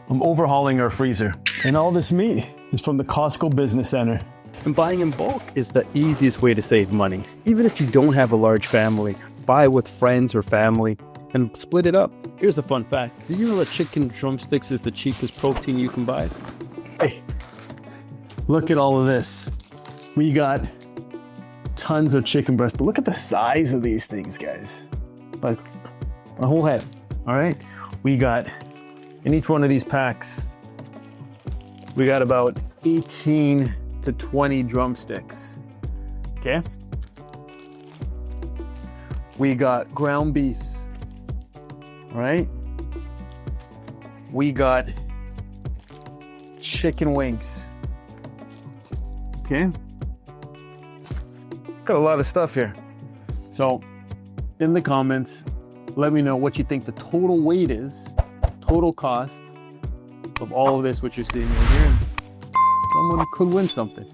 I'm overhauling our freezer. And all this meat is from the Costco Business Centre. And buying in bulk is the easiest way to save money. Even if you don't have a large family, buy with friends or family and split it up. Here's a fun fact. Did you know that chicken drumsticks is the cheapest protein you can buy? Hey, look at all of this. We got tons of chicken breast, but look at the size of these things, guys. Like my whole head, all right? We got, in each one of these packs, we got about 18 to 20 drumsticks, okay? We got ground beef, right? We got chicken wings, okay? Got a lot of stuff here. So in the comments, let me know what you think the total weight is, total cost of all of this, what you're seeing right here. Someone could win something.